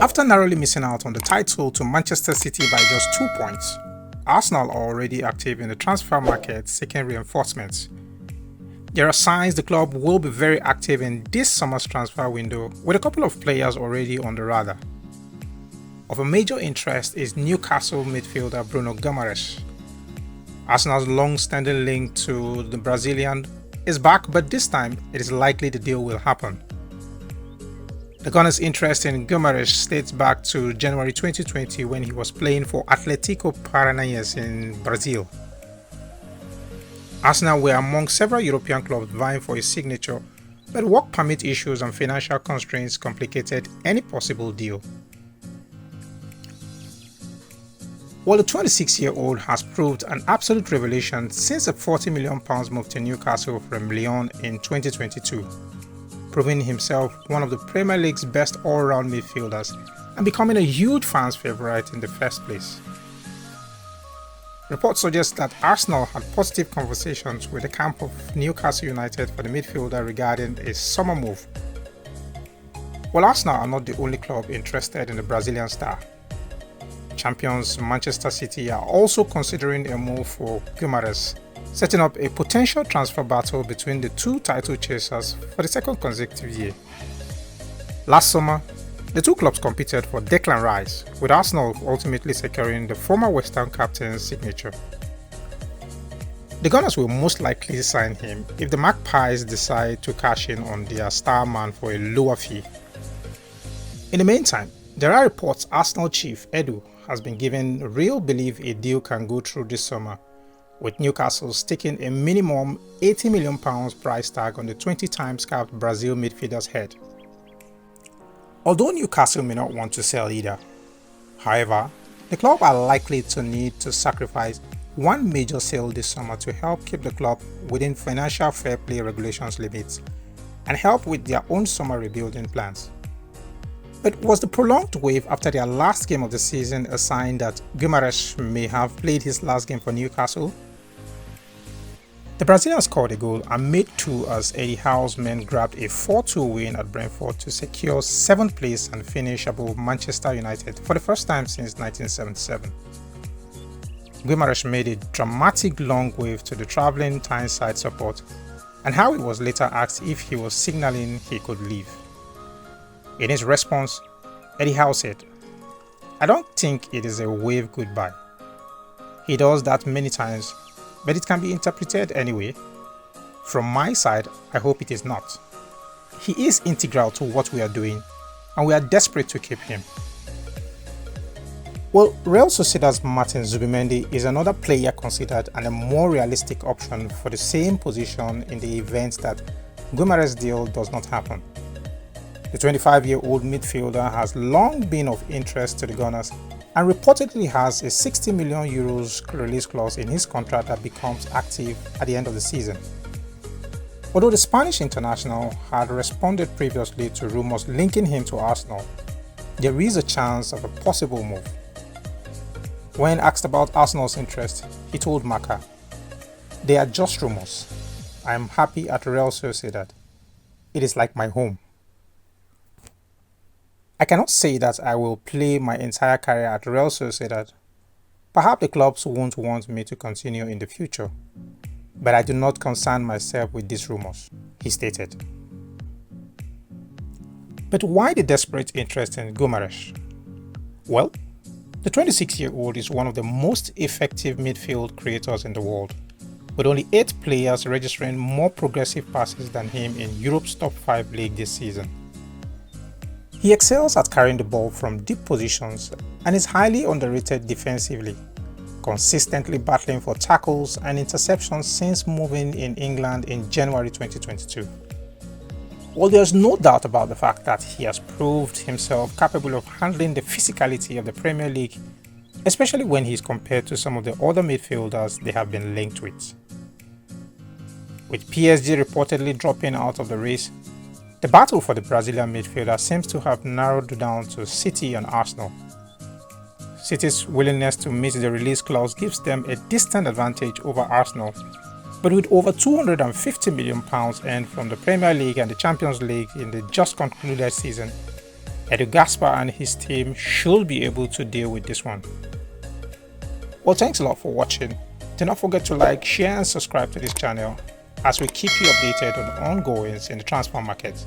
After narrowly missing out on the title to Manchester City by just 2 points, Arsenal are already active in the transfer market seeking reinforcements. There are signs the club will be very active in this summer's transfer window, with a couple of players already on the radar. Of a major interest is Newcastle midfielder Bruno Guimaraes. Arsenal's long-standing link to the Brazilian is back, but this time it is likely the deal will happen. The Gunners' interest in Guimaraes dates back to January 2020 when he was playing for Atlético Paranaense in Brazil. Arsenal were among several European clubs vying for his signature, but work permit issues and financial constraints complicated any possible deal. While the 26-year-old has proved an absolute revelation since a £40 million move to Newcastle from Lyon in 2022, proving himself one of the Premier League's best all-round midfielders and becoming a huge fans' favourite in the first place. Reports suggest that Arsenal had positive conversations with the camp of Newcastle United for the midfielder regarding a summer move. While Arsenal are not the only club interested in the Brazilian star, champions Manchester City are also considering a move for Guimaraes, setting up a potential transfer battle between the two title chasers for the second consecutive year. Last summer, the two clubs competed for Declan Rice, with Arsenal ultimately securing the former West Ham captain's signature. The Gunners will most likely sign him if the Magpies decide to cash in on their star man for a lower fee. In the meantime, there are reports Arsenal chief Edu has been given real belief a deal can go through this summer, with Newcastle sticking a minimum £80 million price tag on the 20 times capped Brazil midfielder's head. Although Newcastle may not want to sell either, however, the club are likely to need to sacrifice one major sale this summer to help keep the club within financial fair play regulations limits and help with their own summer rebuilding plans. But was the prolonged wave after their last game of the season a sign that Guimaraes may have played his last game for Newcastle? The Brazilian scored a goal and made two as Eddie Howe's men grabbed a 4-2 win at Brentford to secure 7th place and finish above Manchester United for the first time since 1977. Guimaraes made a dramatic long wave to the travelling Tyneside support, and Howe was later asked if he was signalling he could leave. In his response, Eddie Howe said, "I don't think it is a wave goodbye. He does that many times, but it can be interpreted anyway. From my side, I hope it is not. He is integral to what we are doing, and we are desperate to keep him." Well, Real Sociedad's Martin Zubimendi is another player considered and a more realistic option for the same position in the event that Guimaraes' deal does not happen. The 25-year-old midfielder has long been of interest to the Gunners and reportedly has a €60 million release clause in his contract that becomes active at the end of the season. Although the Spanish international had responded previously to rumours linking him to Arsenal, there is a chance of a possible move. When asked about Arsenal's interest, he told Marca, "They are just rumours. I am happy at Real Sociedad. It is like my home. I cannot say that I will play my entire career at Real Sociedad. Perhaps the clubs won't want me to continue in the future, but I do not concern myself with these rumours," he stated. But why the desperate interest in Guimaraes? Well, the 26-year-old is one of the most effective midfield creators in the world, with only 8 players registering more progressive passes than him in Europe's top 5 league this season. He excels at carrying the ball from deep positions and is highly underrated defensively, consistently battling for tackles and interceptions since moving in England in January 2022. While there's no doubt about the fact that he has proved himself capable of handling the physicality of the Premier League, especially when he is compared to some of the other midfielders they have been linked with. With PSG reportedly dropping out of the race, the battle for the Brazilian midfielder seems to have narrowed down to City and Arsenal. City's willingness to meet the release clause gives them a distant advantage over Arsenal, but with over £250 million earned from the Premier League and the Champions League in the just concluded season, Edu Gaspar and his team should be able to deal with this one. Well, thanks a lot for watching. Do not forget to like, share and subscribe to this channel as we keep you updated on the ongoings in the transfer market.